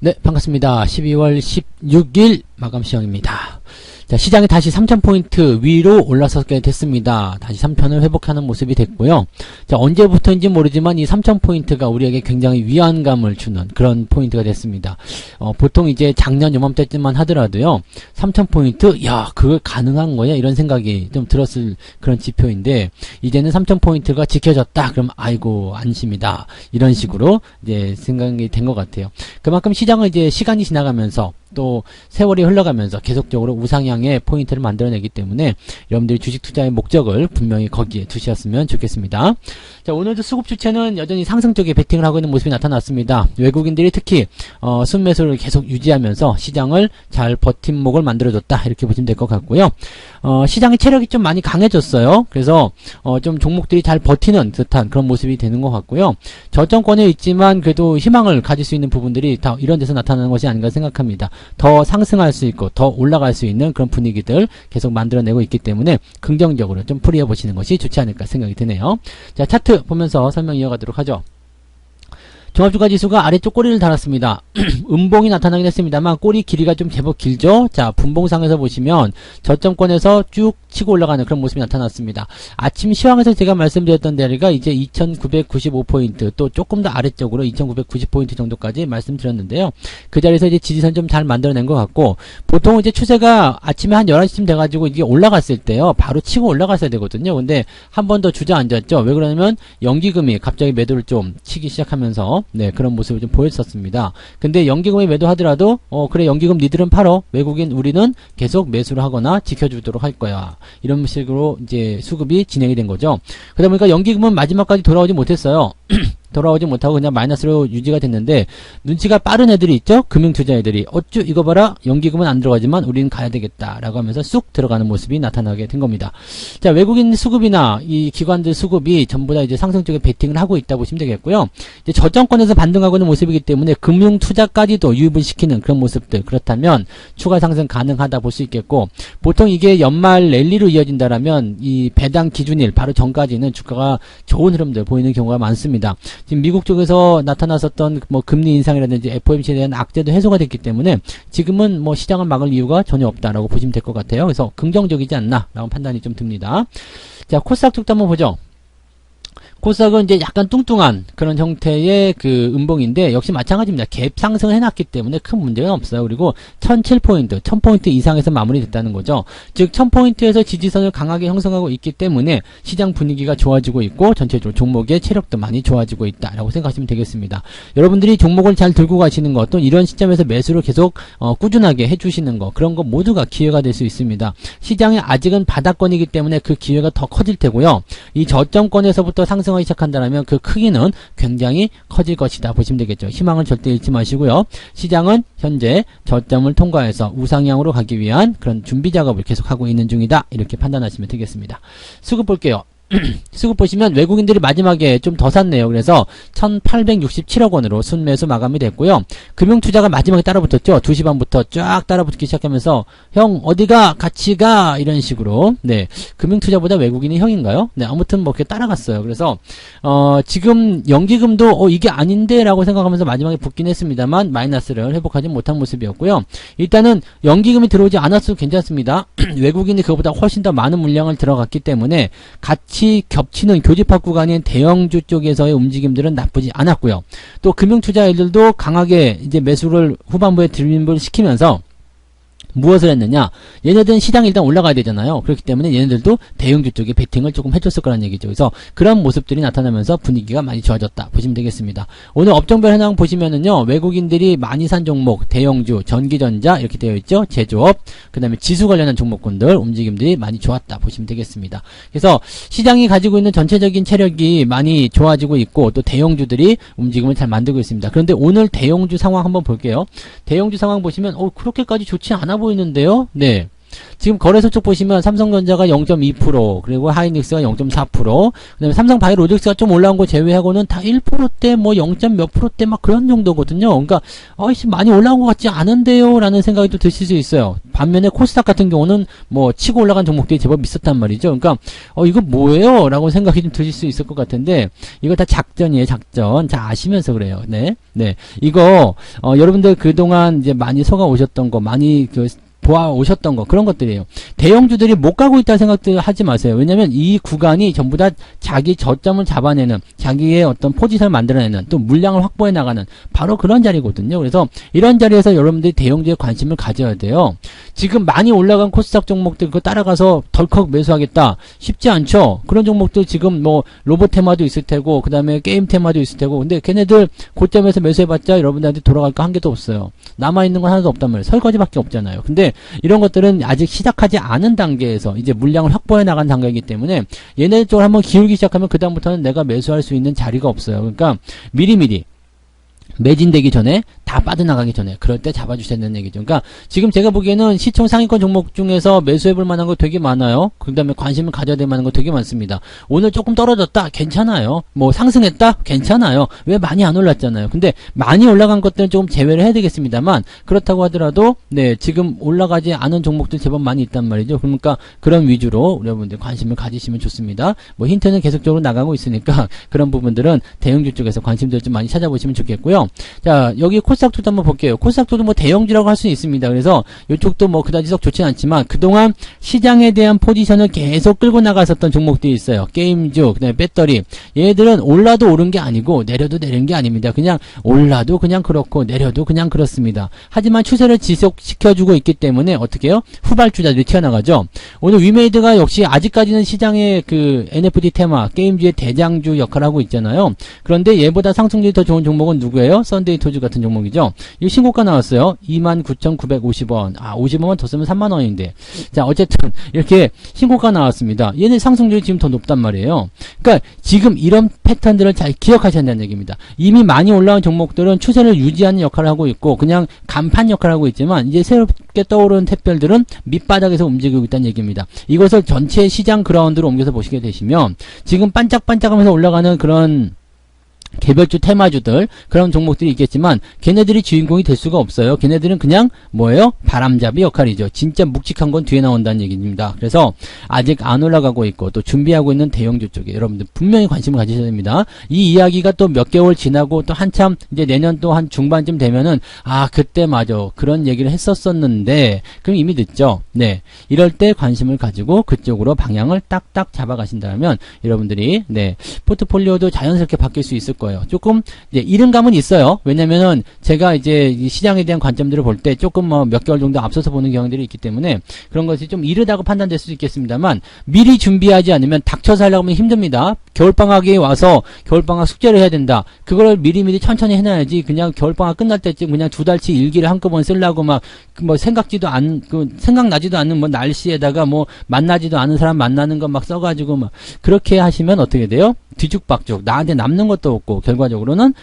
네, 반갑습니다. 12월 16일 마감 시황입니다. 자, 시장이 다시 3,000포인트 위로 올라서게 됐습니다. 다시 3,000을 회복하는 모습이 됐고요. 자, 언제부터인지 모르지만 이 3,000포인트가 우리에게 굉장히 위안감을 주는 그런 포인트가 됐습니다. 보통 이제 작년 요맘때쯤만 하더라도요, 3,000포인트? 야, 그걸 가능한 거야? 이런 생각이 좀 들었을 그런 지표인데, 이제는 3,000포인트가 지켜졌다. 그럼 아이고, 안심이다. 이런 식으로 이제 생각이 된 것 같아요. 그만큼 시장은 이제 시간이 지나가면서 또 세월이 흘러가면서 계속적으로 우상향의 포인트를 만들어내기 때문에 여러분들이 주식 투자의 목적을 분명히 거기에 두셨으면 좋겠습니다. 자, 오늘도 수급 주체는 여전히 상승 쪽에 베팅을 하고 있는 모습이 나타났습니다. 외국인들이 특히 순매수를 계속 유지하면서 시장을 잘 버팀목을 만들어줬다, 이렇게 보시면 될 것 같고요. 시장의 체력이 좀 많이 강해졌어요. 그래서 좀 종목들이 잘 버티는 듯한 그런 모습이 되는 것 같고요. 저점권에 있지만 그래도 희망을 가질 수 있는 부분들이 다 이런 데서 나타나는 것이 아닌가 생각합니다. 더 상승할 수 있고 더 올라갈 수 있는 그런 분위기들 계속 만들어내고 있기 때문에 긍정적으로 좀 풀이해 보시는 것이 좋지 않을까 생각이 드네요. 자, 차트 보면서 설명 이어가도록 하죠. 종합주가지수가 아래쪽 꼬리를 달았습니다. 음봉이 나타나긴 했습니다만 꼬리 길이가 좀 제법 길죠. 자, 분봉상에서 보시면 저점권에서 쭉 치고 올라가는 그런 모습이 나타났습니다. 아침 시황에서 제가 말씀드렸던 자리가 이제 2,995포인트, 또 조금 더 아래쪽으로 2,990포인트 정도까지 말씀드렸는데요. 그 자리에서 이제 지지선 좀 잘 만들어낸 것 같고, 보통 이제 추세가 아침에 한 11시쯤 돼가지고 이게 올라갔을 때요, 바로 치고 올라갔어야 되거든요. 근데 한 번 더 주저앉았죠. 왜 그러냐면 연기금이 갑자기 매도를 좀 치기 시작하면서 네, 그런 모습을 좀 보였었습니다. 근데 연기금이 매도하더라도 그래, 연기금 니들은 팔어, 외국인 우리는 계속 매수를 하거나 지켜주도록 할 거야, 이런 식으로 이제 수급이 진행이 된 거죠. 그러다 보니까 연기금은 마지막까지 돌아오지 못했어요. 돌아오지 못하고 그냥 마이너스로 유지가 됐는데, 눈치가 빠른 애들이 있죠? 금융투자 애들이 어쭈 이거 봐라, 연기금은 안 들어가지만 우리는 가야 되겠다 라고 하면서 쑥 들어가는 모습이 나타나게 된 겁니다. 자, 외국인 수급이나 이 기관들 수급이 전부 다 이제 상승 쪽에 베팅을 하고 있다 보시면 되겠고요. 이제 저점권에서 반등하고 있는 모습이기 때문에 금융투자까지도 유입을 시키는 그런 모습들, 그렇다면 추가 상승 가능하다 볼 수 있겠고, 보통 이게 연말 랠리로 이어진다라면 이 배당 기준일 바로 전까지는 주가가 좋은 흐름들 보이는 경우가 많습니다. 지금 미국 쪽에서 나타났었던 뭐 금리 인상이라든지 FOMC에 대한 악재도 해소가 됐기 때문에 지금은 뭐 시장을 막을 이유가 전혀 없다라고 보시면 될 것 같아요. 그래서 긍정적이지 않나 라고 판단이 좀 듭니다. 자, 코스닥 쪽도 한번 보죠. 코스닥은 이제 약간 뚱뚱한 그런 형태의 그 음봉인데, 역시 마찬가지입니다. 갭 상승을 해놨기 때문에 큰 문제가 없어요. 그리고 1,007포인트, 1,000포인트 이상에서 마무리됐다는 거죠. 즉 1,000포인트에서 지지선을 강하게 형성하고 있기 때문에 시장 분위기가 좋아지고 있고, 전체적으로 종목의 체력도 많이 좋아지고 있다라고 생각하시면 되겠습니다. 여러분들이 종목을 잘 들고 가시는 것, 또 이런 시점에서 매수를 계속 꾸준하게 해주시는 것, 그런 것 모두가 기회가 될 수 있습니다. 시장이 아직은 바닥권이기 때문에 그 기회가 더 커질 테고요. 이 저점권에서부터 상승 시작한다면 그 크기는 굉장히 커질 것이다 보시면 되겠죠. 희망을 절대 잃지 마시고요. 시장은 현재 저점을 통과해서 우상향으로 가기 위한 그런 준비 작업을 계속하고 있는 중이다, 이렇게 판단하시면 되겠습니다. 수급 볼게요. 수급 보시면 외국인들이 마지막에 좀 더 샀네요. 그래서 1,867억 원으로 순매수 마감이 됐고요. 금융투자가 마지막에 따라붙었죠. 2시 반부터 쫙 따라붙기 시작하면서 형 어디가 같이 가, 이런 식으로. 네, 금융투자보다 외국인이 형인가요? 네, 아무튼 뭐 이렇게 따라갔어요. 그래서 지금 연기금도 이게 아닌데 라고 생각하면서 마지막에 붙긴 했습니다만 마이너스를 회복하지 못한 모습이었고요. 일단은 연기금이 들어오지 않았어도 괜찮습니다. 외국인이 그거보다 훨씬 더 많은 물량을 들어갔기 때문에 같이 겹치는 교집합 구간인 대형주 쪽에서의 움직임들은 나쁘지 않았고요. 또 금융투자들도 강하게 이제 매수를 후반부에 드림을 시키면서 무엇을 했느냐, 얘네들은 시장이 일단 올라가야 되잖아요. 그렇기 때문에 얘네들도 대형주 쪽에 베팅을 조금 해줬을 거란 얘기죠. 그래서 그런 모습들이 나타나면서 분위기가 많이 좋아졌다 보시면 되겠습니다. 오늘 업종별 현황 보시면은요, 외국인들이 많이 산 종목, 대형주, 전기전자 이렇게 되어 있죠. 제조업, 그 다음에 지수 관련한 종목군들 움직임들이 많이 좋았다 보시면 되겠습니다. 그래서 시장이 가지고 있는 전체적인 체력이 많이 좋아지고 있고, 또 대형주들이 움직임을 잘 만들고 있습니다. 그런데 오늘 대형주 상황 한번 볼게요. 대형주 상황 보시면 그렇게까지 좋지 않아 보이는데요. 네, 지금 거래소 쪽 보시면 삼성전자가 0.2%, 그리고 하이닉스가 0.4%, 그다음에 삼성바이오로직스가 좀 올라온 거 제외하고는 다 1%대, 뭐 0. 몇 %대 막 그런 정도거든요. 그러니까 많이 올라온 것 같지 않은데요? 라는 생각이 또 드실 수 있어요. 반면에 코스닥 같은 경우는 뭐 치고 올라간 종목들이 제법 있었단 말이죠. 그러니까 이거 뭐예요? 라고 생각이 좀 드실 수 있을 것 같은데, 이거 다 작전이에요, 작전. 자, 아시면서 그래요. 네. 이거 여러분들 그동안 이제 많이 속아 오셨던 거, 많이 보아 오셨던 거, 그런 것들이에요. 대형주들이 못 가고 있다는 생각들 하지 마세요. 왜냐면 이 구간이 전부 다 자기 저점을 잡아내는, 자기의 어떤 포지션을 만들어내는, 또 물량을 확보해 나가는 바로 그런 자리거든요. 그래서 이런 자리에서 여러분들이 대형주에 관심을 가져야 돼요. 지금 많이 올라간 코스닥 종목들 그거 따라가서 덜컥 매수하겠다, 쉽지 않죠. 그런 종목들 지금 뭐 로봇 테마도 있을 테고, 그 다음에 게임 테마도 있을 테고, 근데 걔네들 고점에서 매수해봤자 여러분들한테 돌아갈 거 한 개도 없어요. 남아있는 건 하나도 없단 말이에요. 설거지밖에 없잖아요. 근데 이런 것들은 아직 시작하지 않은 단계에서 이제 물량을 확보해 나간 단계이기 때문에 얘네 쪽을 한번 기울기 시작하면 그 다음부터는 내가 매수할 수 있는 자리가 없어요. 그러니까 미리미리 매진되기 전에, 다 빠져나가기 전에 그럴 때 잡아주셔야 되는 얘기죠. 그러니까 지금 제가 보기에는 시총 상위권 종목 중에서 매수해볼 만한 거 되게 많아요. 그 다음에 관심을 가져야 될 만한 거 되게 많습니다. 오늘 조금 떨어졌다? 괜찮아요. 뭐 상승했다? 괜찮아요. 왜 많이 안 올랐잖아요. 근데 많이 올라간 것들은 조금 제외를 해야 되겠습니다만, 그렇다고 하더라도 지금 올라가지 않은 종목들 제법 많이 있단 말이죠. 그러니까 그런 위주로 여러분들 관심을 가지시면 좋습니다. 뭐 힌트는 계속적으로 나가고 있으니까 그런 부분들은 대형주 쪽에서 관심들 좀 많이 찾아보시면 좋겠고요. 자, 여기 코스닥도 한번 볼게요. 코스닥도 뭐 대형주라고 할 수 있습니다. 그래서 이쪽도 뭐 그다지 썩 좋진 않지만 그동안 시장에 대한 포지션을 계속 끌고 나갔었던 종목들이 있어요. 게임주, 그다음에 배터리. 얘들은 올라도 오른 게 아니고 내려도 내린 게 아닙니다. 그냥 올라도 그냥 그렇고 내려도 그냥 그렇습니다. 하지만 추세를 지속시켜주고 있기 때문에 어떻게 해요? 후발주자들이 튀어나가죠. 오늘 위메이드가 역시 아직까지는 시장의 그 NFT 테마, 게임주의 대장주 역할을 하고 있잖아요. 그런데 얘보다 상승률이 더 좋은 종목은 누구예요? 썬데이 토즈 같은 종목이죠. 이 신고가 나왔어요. 29,950원. 50원만 더 쓰면 3만원인데. 자, 어쨌든 이렇게 신고가 나왔습니다. 얘는 상승률이 지금 더 높단 말이에요. 그러니까 지금 이런 패턴들을 잘 기억하셔야 한다는 얘기입니다. 이미 많이 올라온 종목들은 추세를 유지하는 역할을 하고 있고 그냥 간판 역할을 하고 있지만, 이제 새롭게 떠오르는 탭별들은 밑바닥에서 움직이고 있다는 얘기입니다. 이것을 전체 시장 그라운드로 옮겨서 보시게 되시면 지금 반짝반짝하면서 올라가는 그런 개별주 테마주들, 그런 종목들이 있겠지만 걔네들이 주인공이 될 수가 없어요. 걔네들은 그냥 뭐예요? 바람잡이 역할이죠. 진짜 묵직한 건 뒤에 나온다는 얘기입니다. 그래서 아직 안 올라가고 있고 또 준비하고 있는 대형주 쪽에 여러분들 분명히 관심을 가지셔야 됩니다. 이 이야기가 또 몇 개월 지나고 또 한참 이제 내년 또 한 중반쯤 되면은 그때 맞아, 그런 얘기를 했었었는데, 그럼 이미 늦죠. 네, 이럴 때 관심을 가지고 그쪽으로 방향을 딱딱 잡아가신다면 여러분들이 포트폴리오도 자연스럽게 바뀔 수 있을 거예요. 조금 이제 이른감은 있어요. 왜냐면은 제가 이제 이 시장에 대한 관점들을 볼 때 조금 몇 개월 정도 앞서서 보는 경향들이 있기 때문에 그런 것이 좀 이르다고 판단될 수도 있겠습니다만, 미리 준비하지 않으면 닥쳐서 하려고 하면 힘듭니다. 겨울방학에 와서 겨울방학 숙제를 해야 된다. 그걸 미리미리 천천히 해놔야지, 그냥 겨울방학 끝날 때쯤 그냥 2달치 일기를 한꺼번에 쓰려고 생각나지도 않는 뭐 날씨에다가 뭐 만나지도 않은 사람 만나는 거 막 써가지고 막 그렇게 하시면 어떻게 돼요? 뒤죽박죽, 나한테 남는 것도 없고 결과적으로는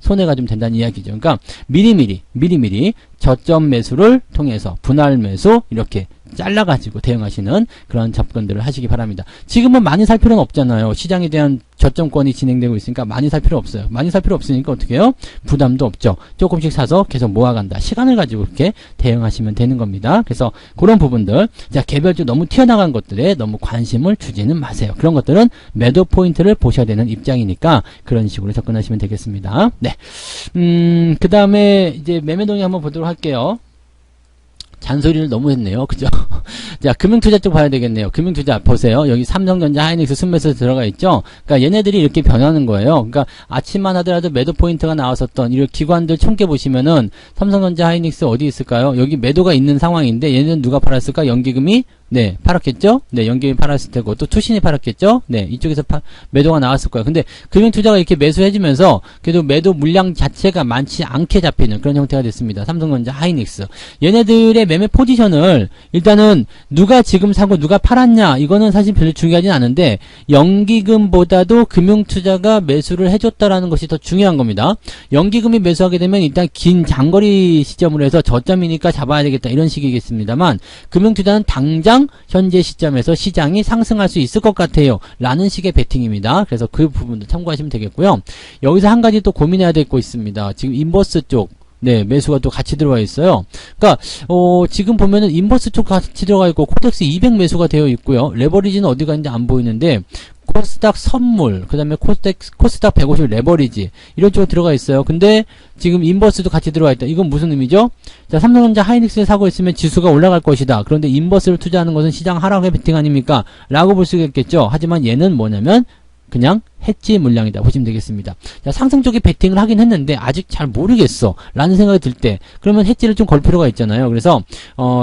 손해가 좀 된다는 이야기죠. 그러니까 미리미리 저점 매수를 통해서 분할 매수 이렇게 잘라가지고 대응하시는 그런 접근들을 하시기 바랍니다. 지금은 많이 살 필요는 없잖아요. 시장에 대한 저점권이 진행되고 있으니까 많이 살 필요 없어요. 많이 살 필요 없으니까 어떻게 해요? 부담도 없죠. 조금씩 사서 계속 모아간다. 시간을 가지고 이렇게 대응하시면 되는 겁니다. 그래서 그런 부분들, 자, 개별주 너무 튀어나간 것들에 너무 관심을 주지는 마세요. 그런 것들은 매도 포인트를 보셔야 되는 입장이니까 그런 식으로 접근하시면 되겠습니다. 네. 그 다음에 이제 매매동의 한번 보도록 할게요. 잔소리를 너무 했네요. 그죠? 자, 금융투자 쪽 봐야 되겠네요. 금융투자 보세요. 여기 삼성전자, 하이닉스, 순매수 들어가 있죠? 그러니까 얘네들이 이렇게 변하는 거예요. 그러니까 아침만 하더라도 매도 포인트가 나왔었던 이런 기관들 총계 보시면은 삼성전자, 하이닉스 어디 있을까요? 여기 매도가 있는 상황인데 얘는 누가 팔았을까? 연기금이 네, 팔았겠죠? 네, 연기금이 팔았을 테고, 또 투신이 팔았겠죠? 네, 이쪽에서 매도가 나왔을 거예요. 근데 금융투자가 이렇게 매수해주면서, 그래도 매도 물량 자체가 많지 않게 잡히는 그런 형태가 됐습니다. 삼성전자, 하이닉스. 얘네들의 매매 포지션을, 일단은, 누가 지금 사고 누가 팔았냐, 이거는 사실 별로 중요하진 않은데, 연기금보다도 금융투자가 매수를 해줬다라는 것이 더 중요한 겁니다. 연기금이 매수하게 되면 일단 긴 장거리 시점으로 해서 저점이니까 잡아야 되겠다, 이런 식이겠습니다만, 금융투자는 당장 현재 시점에서 시장이 상승할 수 있을 것 같아요 라는 식의 베팅입니다. 그래서 그 부분도 참고하시면 되겠고요. 여기서 한 가지 또 고민해야 될 거 있습니다. 지금 인버스 쪽, 네, 매수가 또 같이 들어와 있어요. 그러니까 지금 보면은 인버스 쪽 같이 들어가 있고 코덱스 200 매수가 되어 있고요. 레버리지는 어디가 있는지 안 보이는데 코스닥 선물, 그 다음에 코스닥 150 레버리지 이런 쪽으로 들어가 있어요. 근데 지금 인버스도 같이 들어와 있다. 이건 무슨 의미죠? 자, 삼성전자 하이닉스를 사고 있으면 지수가 올라갈 것이다. 그런데 인버스를 투자하는 것은 시장 하락의 베팅 아닙니까? 라고 볼 수가 있겠죠. 하지만 얘는 뭐냐면 그냥 해지 물량이다 보시면 되겠습니다. 자, 상승 쪽에 베팅을 하긴 했는데 아직 잘 모르겠어 라는 생각이 들 때 그러면 해지를 좀 걸 필요가 있잖아요. 그래서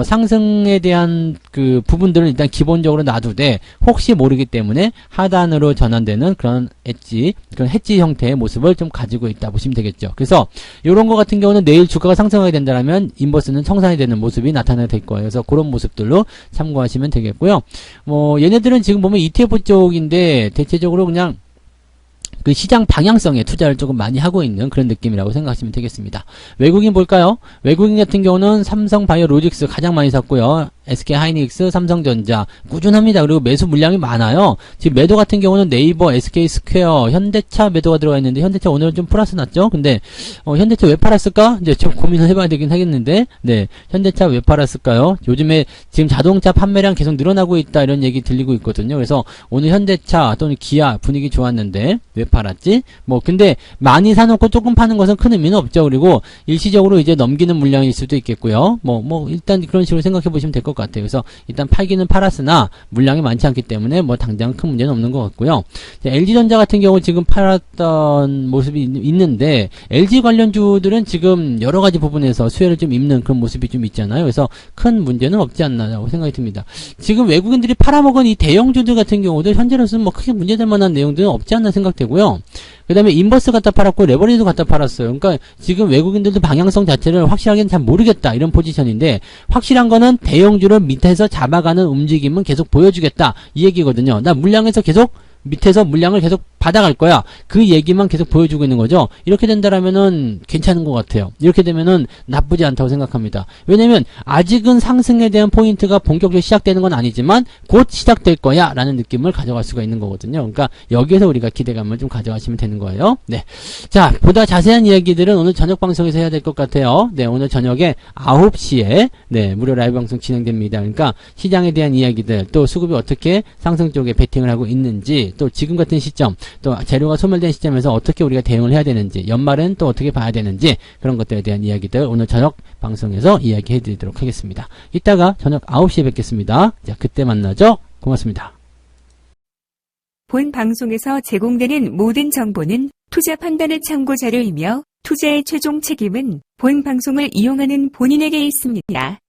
상승에 대한 그 부분들을 일단 기본적으로 놔두되 혹시 모르기 때문에 하단으로 전환되는 그런 해지 형태의 모습을 좀 가지고 있다 보시면 되겠죠. 그래서 이런 거 같은 경우는 내일 주가가 상승하게 된다면 인버스는 청산이 되는 모습이 나타나게 될 거예요. 그래서 그런 모습들로 참고하시면 되겠고요. 얘네들은 지금 보면 ETF 쪽인데 대체적으로 그냥 그 시장 방향성에 투자를 조금 많이 하고 있는 그런 느낌이라고 생각하시면 되겠습니다. 외국인 볼까요? 외국인 같은 경우는 삼성바이오로직스 가장 많이 샀고요. SK하이닉스, 삼성전자 꾸준합니다. 그리고 매수 물량이 많아요. 지금 매도 같은 경우는 네이버, SK스퀘어, 현대차 매도가 들어가 있는데 현대차 오늘은 좀 플러스 났죠. 근데 현대차 왜 팔았을까? 이제 좀 고민을 해봐야 되긴 하겠는데 네, 현대차 왜 팔았을까요? 요즘에 지금 자동차 판매량 계속 늘어나고 있다 이런 얘기 들리고 있거든요. 그래서 오늘 현대차 또는 기아 분위기 좋았는데 왜 팔았지? 근데 많이 사놓고 조금 파는 것은 큰 의미는 없죠. 그리고 일시적으로 이제 넘기는 물량일 수도 있겠고요. 일단 그런 식으로 생각해 보시면 될 것 같아요. 그래서 일단 팔기는 팔았으나 물량이 많지 않기 때문에 당장 큰 문제는 없는 것 같고요. LG전자 같은 경우 지금 팔았던 모습이 있는데 LG 관련주들은 지금 여러 가지 부분에서 수혜를 좀 입는 그런 모습이 좀 있잖아요. 그래서 큰 문제는 없지 않나라고 생각이 듭니다. 지금 외국인들이 팔아먹은 이 대형주들 같은 경우도 현재로서는 크게 문제될 만한 내용들은 없지 않나 생각되고요. 그 다음에 인버스 갖다 팔았고 레버리지도 갖다 팔았어요. 그러니까 지금 외국인들도 방향성 자체를 확실하게는 잘 모르겠다 이런 포지션인데 확실한 거는 대형주를 밑에서 잡아가는 움직임은 계속 보여주겠다 이 얘기거든요. 나 물량에서 계속 밑에서 물량을 계속 받아갈 거야. 그 얘기만 계속 보여주고 있는 거죠. 이렇게 된다라면은 괜찮은 것 같아요. 이렇게 되면은 나쁘지 않다고 생각합니다. 왜냐면 아직은 상승에 대한 포인트가 본격적으로 시작되는 건 아니지만 곧 시작될 거야 라는 느낌을 가져갈 수가 있는 거거든요. 그러니까 여기에서 우리가 기대감을 좀 가져가시면 되는 거예요. 네. 자, 보다 자세한 이야기들은 오늘 저녁 방송에서 해야 될 것 같아요. 네, 오늘 저녁에 9시에 네, 무료 라이브 방송 진행됩니다. 그러니까 시장에 대한 이야기들, 또 수급이 어떻게 상승 쪽에 베팅을 하고 있는지, 또 지금 같은 시점, 또 재료가 소멸된 시점에서 어떻게 우리가 대응을 해야 되는지, 연말은 또 어떻게 봐야 되는지 그런 것들에 대한 이야기들 오늘 저녁 방송에서 이야기해 드리도록 하겠습니다. 이따가 저녁 9시에 뵙겠습니다. 자, 그때 만나죠. 고맙습니다. 본 방송에서 제공되는 모든 정보는 투자 판단의 참고 자료이며 투자의 최종 책임은 본 방송을 이용하는 본인에게 있습니다.